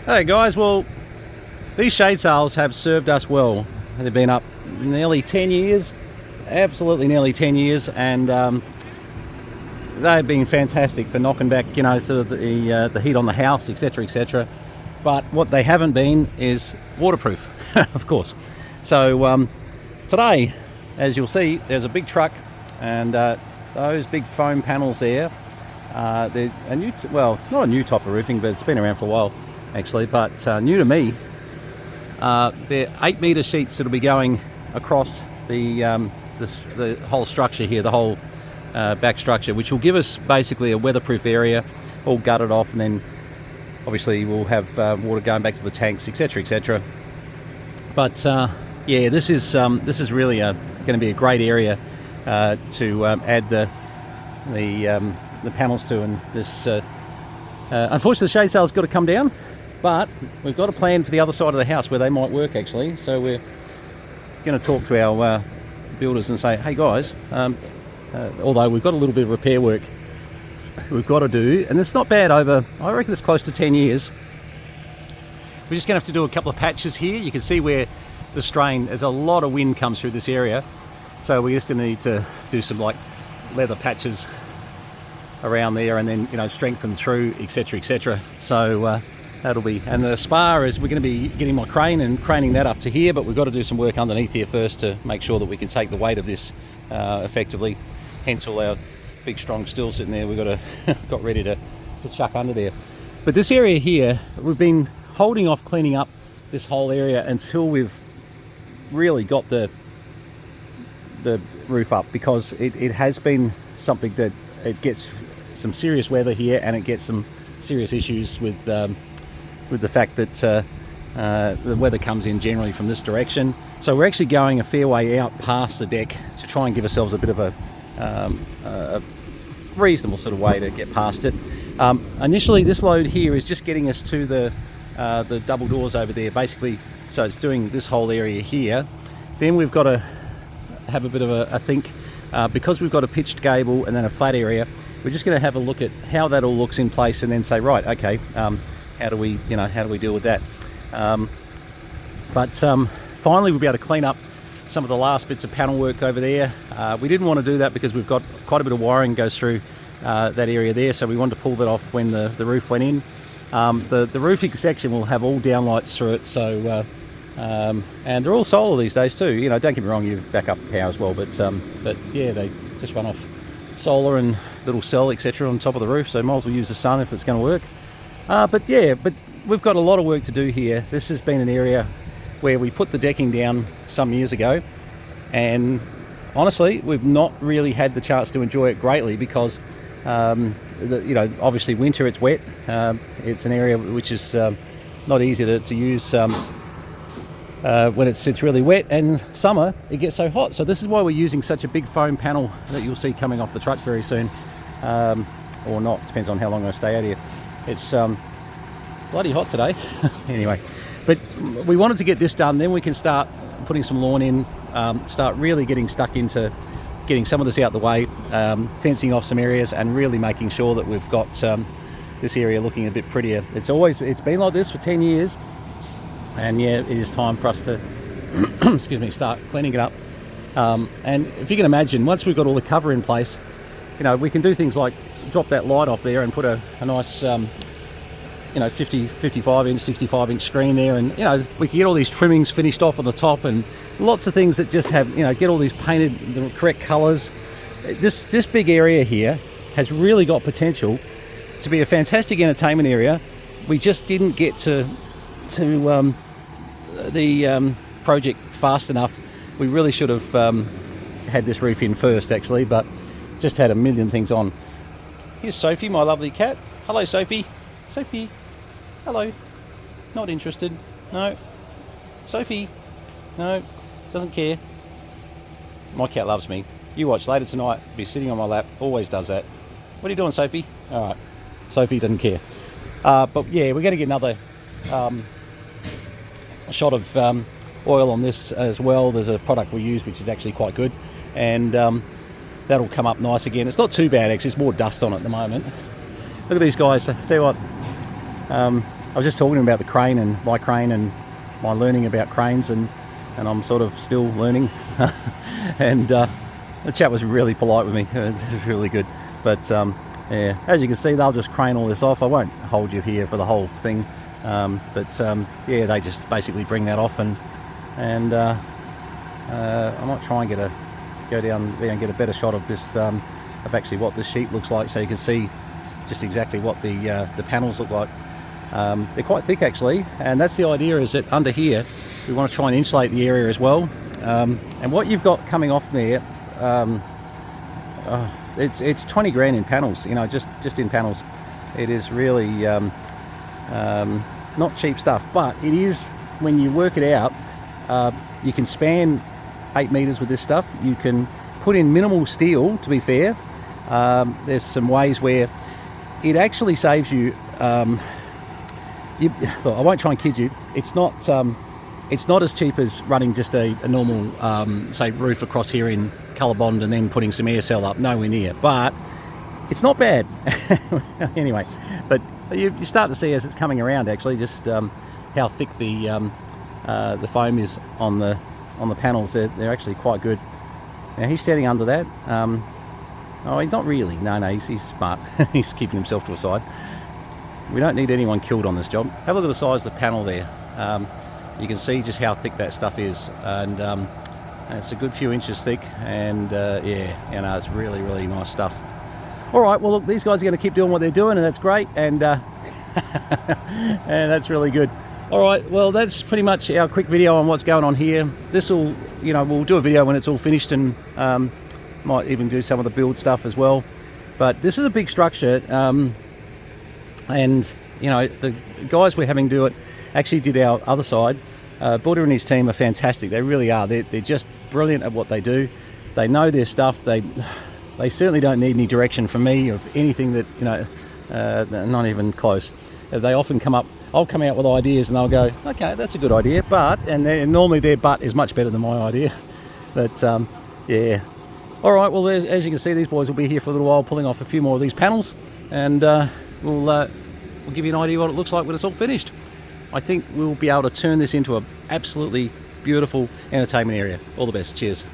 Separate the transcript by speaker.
Speaker 1: Hey guys, well, these shade sails have served us well. They've been up nearly 10 years, absolutely nearly 10 years, and they've been fantastic for knocking back, sort of the heat on the house, etc., etc. But what they haven't been is waterproof, of course. So today, as you'll see, there's a big truck, and those big foam panels there, they're a new, well, not a new type of roofing, but it's been around for a while, actually, but new to me. They're 8-metre sheets that'll be going across the whole structure here, the whole back structure, which will give us basically a weatherproof area, all gutted off, and then obviously we'll have water going back to the tanks, etc., etc. But yeah, this is really going to be a great area to add the panels to, and this unfortunately the shade sail's got to come down, but we've got a plan for the other side of the house where they might work actually. So we're going to talk to our builders and say, hey guys, although we've got a little bit of repair work we've got to do, and it's not bad over, I reckon it's close to 10 years. We're just going to have to do a couple of patches here. You can see where the strain, there's a lot of wind comes through this area, so we're just going to need to do some like leather patches around there, and then strengthen through, etc., etc. So that'll be, and the spar is, we're going to be getting my crane and craning that up to here, but we've got to do some work underneath here first to make sure that we can take the weight of this effectively, hence all our big strong steel sitting there we've got ready to chuck under there. But this area here, we've been holding off cleaning up this whole area until we've really got the roof up, because it has been something that it gets some serious weather here, and it gets some serious issues with the fact that the weather comes in generally from this direction. So we're actually going a fair way out past the deck to try and give ourselves a bit of a reasonable sort of way to get past it. Initially, this load here is just getting us to the double doors over there, basically. So it's doing this whole area here. Then we've got to have a bit of a think, because we've got a pitched gable and then a flat area. We're just going to have a look at how that all looks in place, and then say, right, okay, how do we deal with that? But finally, we'll be able to clean up some of the last bits of panel work over there. We didn't want to do that because we've got quite a bit of wiring goes through that area there, so we wanted to pull that off when the roof went in. The roofing section will have all downlights through it, so and they're all solar these days too. Don't get me wrong, you back up power as well, but yeah, they just run off solar and little cell, etc., on top of the roof, so might as well use the sun if it's going to work. But we've got a lot of work to do here. This has been an area where we put the decking down some years ago, and honestly, we've not really had the chance to enjoy it greatly because, obviously winter it's wet. It's an area which is not easy to use when it's really wet, and summer it gets so hot. So this is why we're using such a big foam panel that you'll see coming off the truck very soon, or not, depends on how long I stay out here. It's bloody hot today. Anyway, but we wanted to get this done, then we can start putting some lawn in, start really getting stuck into getting some of this out the way, fencing off some areas, and really making sure that we've got this area looking a bit prettier. It's been like this for 10 years, and yeah, it is time for us to excuse me, start cleaning it up. And if you can imagine, once we've got all the cover in place, we can do things like drop that light off there and put a nice 55 inch, 65 inch screen there, and we can get all these trimmings finished off on the top, and lots of things that just have, get all these painted the correct colors. This big area here has really got potential to be a fantastic entertainment area. We just didn't get to the project fast enough. We really should have had this roof in first actually, but just had a million things on. Here's Sophie, my lovely cat. Hello, Sophie. Sophie. Hello. Not interested. No. Sophie. No. Doesn't care. My cat loves me. You watch later tonight. Be sitting on my lap. Always does that. What are you doing, Sophie? All right. Sophie doesn't care. But yeah, we're going to get another shot of oil on this as well. There's a product we use which is actually quite good, and that'll come up nice again. It's not too bad actually, it's more dust on it at the moment. Look at these guys. See what, I was just talking about the crane and my learning about cranes, and I'm sort of still learning. And the chap was really polite with me. It was really good. But yeah, as you can see, they'll just crane all this off. I won't hold you here for the whole thing. Yeah, they just basically bring that off, and I might try and go down there and get a better shot of this, of actually what this sheet looks like, so you can see just exactly what the panels look like. They're quite thick actually, and that's the idea, is that under here we want to try and insulate the area as well. And what you've got coming off there, it's 20 grand in panels, you know, just in panels. It is really not cheap stuff, but it is, when you work it out, you can span 8 meters with this stuff. You can put in minimal steel, to be fair. There's some ways where it actually saves you, I won't try and kid you, it's not as cheap as running just a normal, say, roof across here in Colorbond and then putting some air cell up, nowhere near, but it's not bad. Anyway, but you start to see as it's coming around actually just how thick the foam is on the panels. They're actually quite good. Now he's standing under that. Oh, he's not really. No, he's smart. He's keeping himself to a side. We don't need anyone killed on this job. Have a look at the size of the panel there. You can see just how thick that stuff is, and it's a good few inches thick, and yeah, you know, it's really, really nice stuff. All right, well look, these guys are going to keep doing what they're doing, and that's great, and and that's really good. All right, well that's pretty much our quick video on what's going on here. This will, you know, we'll do a video when it's all finished, and might even do some of the build stuff as well. But this is a big structure, and you know, the guys we're having do it actually did our other side. Buddha and his team are fantastic. They really are. They're just brilliant at what they do. They know their stuff. They certainly don't need any direction from me of anything that, you know, not even close. They often I'll come out with ideas and they'll go, okay, that's a good idea, but, and normally their but is much better than my idea. But yeah. All right, well, as you can see, these boys will be here for a little while pulling off a few more of these panels, and we'll give you an idea what it looks like when it's all finished. I think we'll be able to turn this into an absolutely beautiful entertainment area. All the best. Cheers.